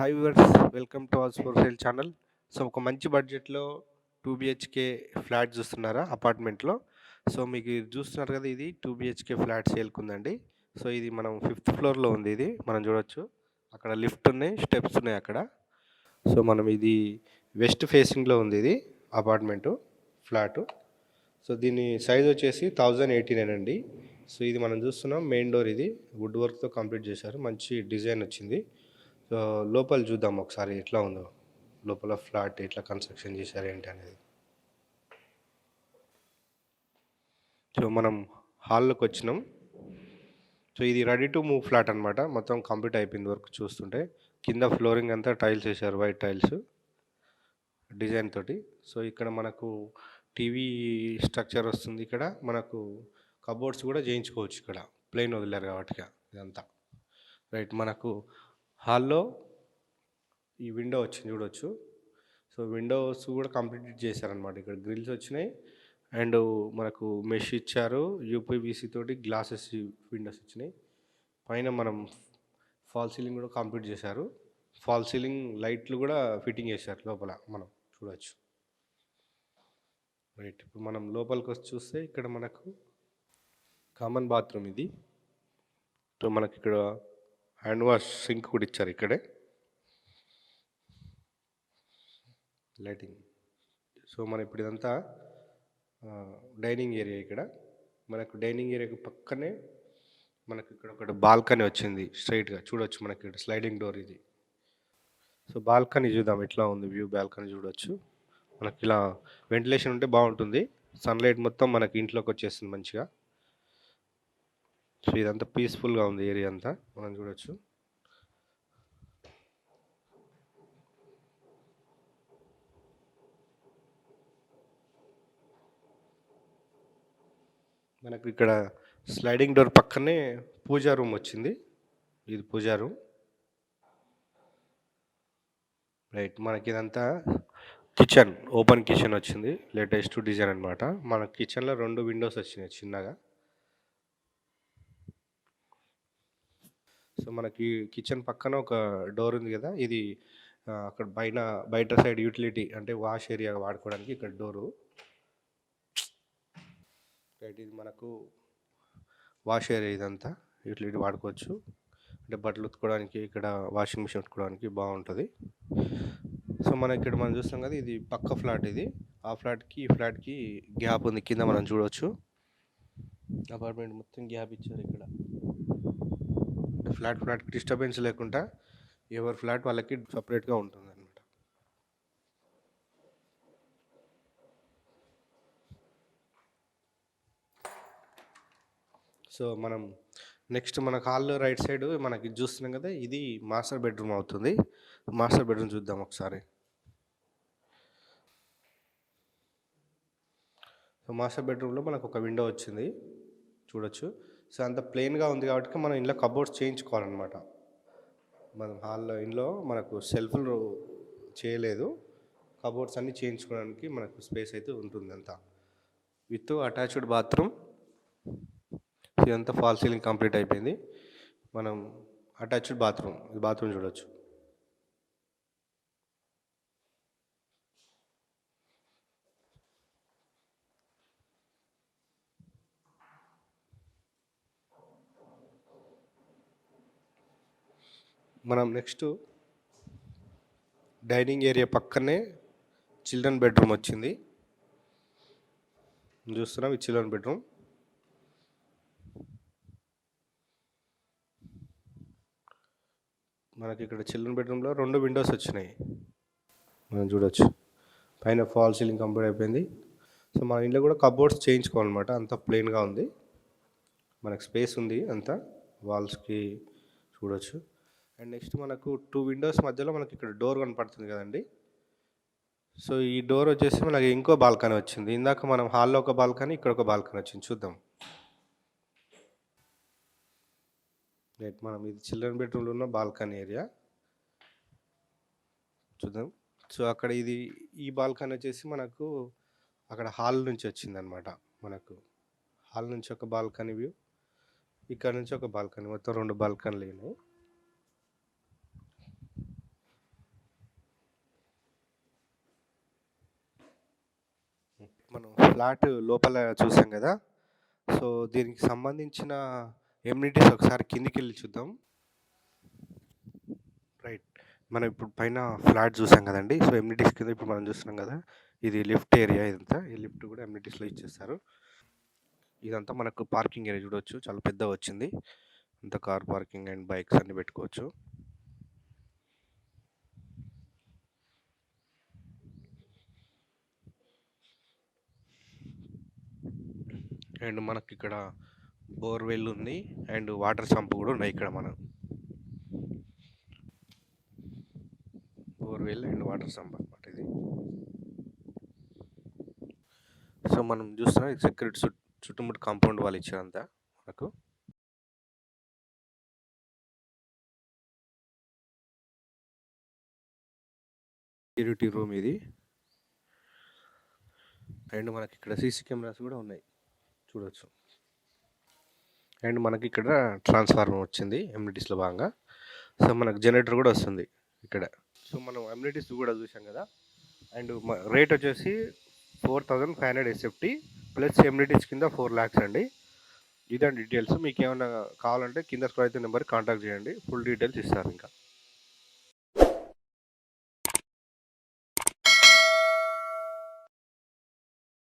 Hi viewers, welcome to our for sale channel. So ఒక మంచి బడ్జెట్లో 2 BHK ఫ్లాట్ చూస్తున్నారా అపార్ట్మెంట్లో? సో మీకు ఇది చూస్తున్నారు కదా, ఇది 2 BHK ఫ్లాట్ సేల్కుందండి. సో ఇది మనం 5th ఫ్లోర్లో ఉంది. ఇది మనం చూడొచ్చు, అక్కడ లిఫ్ట్ ఉన్నాయి, స్టెప్స్ ఉన్నాయి అక్కడ. సో మనం ఇది వెస్ట్ ఫేసింగ్లో ఉంది ఇది అపార్ట్మెంటు ఫ్లాటు. సో దీని సైజ్ వచ్చేసి 1089 అండి. సో ఇది మనం చూస్తున్నాం మెయిన్ డోర్, ఇది వుడ్ వర్క్తో కంప్లీట్ చేశారు, మంచి డిజైన్ వచ్చింది. సో లోపల చూద్దాం ఒకసారి ఎట్లా ఉందో, లోపల ఫ్లాట్ ఎట్లా కన్స్ట్రక్షన్ చేశారు ఏంటి అనేది. సో మనం హాల్లోకి వచ్చినాం. సో ఇది రెడీ టు మూవ్ ఫ్లాట్ అనమాట, మొత్తం కంప్లీట్ అయిపోయింది వర్క్ చూస్తుంటే. కింద ఫ్లోరింగ్ అంతా టైల్స్ వేశారు, వైట్ టైల్స్ డిజైన్ తోటి. సో ఇక్కడ మనకు టీవీ స్ట్రక్చర్ వస్తుంది, ఇక్కడ మనకు కబోర్డ్స్ కూడా చేయించుకోవచ్చు, ఇక్కడ ప్లెయిన్ వదిలేరు కాబట్టి ఇదంతా రైట్. మనకు హాల్లో ఈ విండో వచ్చింది చూడవచ్చు. సో విండోస్ కూడా కంప్లీట్ చేశారనమాట, ఇక్కడ గ్రిల్స్ వచ్చినాయి అండ్ మనకు మెష్ ఇచ్చారు, యూపీవీసీ తోటి గ్లాసెస్ విండోస్ వచ్చినాయి. పైన మనం ఫాల్ సీలింగ్ కూడా కంప్లీట్ చేశారు, ఫాల్ సీలింగ్ లైట్లు కూడా ఫిట్టింగ్ చేశారు లోపల, మనం చూడవచ్చు రైట్. ఇప్పుడు మనం లోపలికి వచ్చి చూస్తే ఇక్కడ మనకు కామన్ బాత్రూమ్ ఇది. సో మనకి ఇక్కడ హ్యాండ్ వాష్ సింక్ కూడా ఇచ్చారు ఇక్కడే, లైటింగ్. సో మనం ఇప్పుడు ఇదంతా డైనింగ్ ఏరియా. ఇక్కడ మనకు డైనింగ్ ఏరియాకి పక్కనే మనకి ఇక్కడ ఒకటి బాల్కనీ వచ్చింది స్ట్రైట్గా చూడొచ్చు, మనకి ఇక్కడ స్లైడింగ్ డోర్ ఇది. సో బాల్కనీ చూద్దాం ఎట్లా ఉంది వ్యూ. బాల్కనీ చూడొచ్చు, మనకి ఇలా వెంటిలేషన్ ఉంటే బాగుంటుంది, సన్లైట్ మొత్తం మనకి ఇంట్లోకి వచ్చేస్తుంది మంచిగా. సో ఇదంతా పీస్ఫుల్గా ఉంది ఏరియా అంతా, మనం చూడొచ్చు. మనకు ఇక్కడ స్లైడింగ్ డోర్ పక్కనే పూజా రూమ్ వచ్చింది, ఇది పూజా రూమ్ రైట్. మనకి ఇదంతా కిచెన్, ఓపెన్ కిచెన్ వచ్చింది, లేటెస్ట్ డిజైన్ అనమాట. మన కిచెన్లో 2 విండోస్ వచ్చినాయి చిన్నగా. సో మనకి కిచెన్ పక్కన ఒక డోర్ ఉంది కదా, ఇది అక్కడ బయట సైడ్ యూటిలిటీ అంటే వాష్ ఏరియా వాడుకోవడానికి ఇక్కడ డోరు రైట్. ఇది మనకు వాష్ ఏరియా, ఇదంతా యూటిలిటీ వాడుకోవచ్చు, అంటే బట్టలు ఉతుకోవడానికి, ఇక్కడ వాషింగ్ మిషన్ ఉతుకోవడానికి బాగుంటుంది. సో మనం ఇక్కడ మనం చూస్తాం కదా, ఇది పక్క ఫ్లాట్, ఇది ఆ ఫ్లాట్కి ఈ ఫ్లాట్కి గ్యాప్ ఉంది కింద, మనం చూడవచ్చు. అపార్ట్మెంట్ మొత్తం గ్యాప్ ఇచ్చారు ఇక్కడ, ఫ్లాట్కి డిస్టర్బెన్స్ లేకుండా ఎవరి ఫ్లాట్ వాళ్ళకి సపరేట్గా ఉంటుంది అనమాట. సో మనం నెక్స్ట్ మన హాల్లో రైట్ సైడ్ మనకి చూస్తున్నాం కదా, ఇది మాస్టర్ బెడ్రూమ్ అవుతుంది. మాస్టర్ బెడ్రూమ్ చూద్దాం ఒకసారి. సో మాస్టర్ బెడ్రూమ్లో మనకు ఒక విండో వచ్చింది చూడొచ్చు. సో అంత ప్లెయిన్గా ఉంది కాబట్టి మనం ఇంట్లో కబోర్డ్స్ చేయించుకోవాలన్నమాట. మనం హాల్లో ఇంట్లో మనకు సెల్ఫ్లు చేయలేదు, కబోర్డ్స్ అన్నీ చేయించుకోవడానికి మనకు స్పేస్ అయితే ఉంటుంది అంతా, విత్ అటాచ్డ్ బాత్రూమ్. ఇదంతా ఫాల్ సీలింగ్ కంప్లీట్ అయిపోయింది. మనం అటాచ్డ్ బాత్రూమ్, ఇది బాత్రూమ్ చూడొచ్చు. మనం నెక్స్ట్ డైనింగ్ ఏరియా పక్కనే చిల్డ్రన్ బెడ్రూమ్ వచ్చింది, చూస్తున్నాం. ఈ చిల్డ్రన్ బెడ్రూమ్ మనకి ఇక్కడ చిల్డ్రన్ బెడ్రూమ్లో 2 విండోస్ వచ్చినాయి, మనం చూడొచ్చు. పైన ఫాల్ సీలింగ్ కంప్లీట్ అయిపోయింది. సో మన ఇంట్లో కూడా కబోర్డ్స్ చేయించుకోవాలన్నమాట, అంతా ప్లెయిన్గా ఉంది, మనకు స్పేస్ ఉంది అంతా వాల్స్కి చూడొచ్చు. అండ్ నెక్స్ట్ మనకు 2 విండోస్ మధ్యలో మనకి ఇక్కడ డోర్ కనపడుతుంది కదండి. సో ఈ డోర్ వచ్చేసి మనకి ఇంకో బాల్కనీ వచ్చింది. ఇందాక మనం హాల్లో ఒక బాల్కనీ, ఇక్కడ ఒక బాల్కనీ వచ్చింది, చూద్దాం రైట్. మనం ఇది చిల్డ్రన్ బెడ్రూమ్లో ఉన్న బాల్కనీ ఏరియా చూద్దాం. సో అక్కడ ఇది ఈ బాల్కనీ వచ్చేసి మనకు అక్కడ హాల్ నుంచి వచ్చింది అనమాట. మనకు హాల్ నుంచి ఒక బాల్కనీ వ్యూ, ఇక్కడ నుంచి ఒక బాల్కనీ, మొత్తం 2 బాల్కనీలు అయినాయి. మనం ఫ్లాట్ లోపల చూసాం కదా. సో దీనికి సంబంధించిన ఎమ్యూనిటీస్ ఒకసారి కిందికెళ్ళి చూద్దాం. రైట్. మనం ఇప్పుడు పైన ఫ్లాట్ చూసాం కదండి. సో ఎమ్యూనిటీస్ కింద ఇప్పుడు మనం చూస్తున్నాం కదా, ఇది లిఫ్ట్ ఏరియా. ఇదంతా ఈ లిఫ్ట్ కూడా ఎమ్యూనిటీస్లో ఇచ్చేస్తారు. ఇదంతా మనకు పార్కింగ్ ఏరియా చూడవచ్చు, చాలా పెద్ద వచ్చింది. అంత కార్ పార్కింగ్ అండ్ బైక్స్ అన్ని పెట్టుకోవచ్చు. అండ్ మనకి ఇక్కడ బోర్వెల్ ఉంది అండ్ వాటర్ సంప్ కూడా ఉన్నాయి ఇక్కడ. మనం బోర్వెల్ అండ్ వాటర్ సంప్ అనమాట ఇది. సో మనం చూస్తున్నాం సెక్యూరిటీ చుట్టుముట్టు కాంపౌండ్ వాళ్ళు ఇచ్చారంతా మనకు. సెక్యూరిటీ రూమ్ ఇది. అండ్ మనకి ఇక్కడ సీసీ కెమెరాస్ కూడా ఉన్నాయి, చూడవచ్చు. అండ్ మనకి ఇక్కడ ట్రాన్స్ఫార్మర్ వచ్చింది ఎమ్యూనిటీస్లో భాగంగా. సో మనకు జనరేటర్ కూడా వస్తుంది ఇక్కడ. సో మనం ఎమ్యూనిటీస్ కూడా చూసాం కదా. అండ్ రేట్ వచ్చేసి 4500 ఎస్ఎఫ్టీ ప్లస్ ఎమ్యూనిటీస్ కింద 4 lakhs అండి. ఇదండి డీటెయిల్స్. మీకు ఏమైనా కావాలంటే కింద స్క్రోల్ అయితే నెంబర్ కాంటాక్ట్ చేయండి, ఫుల్ డీటెయిల్స్ ఇస్తారు ఇంకా.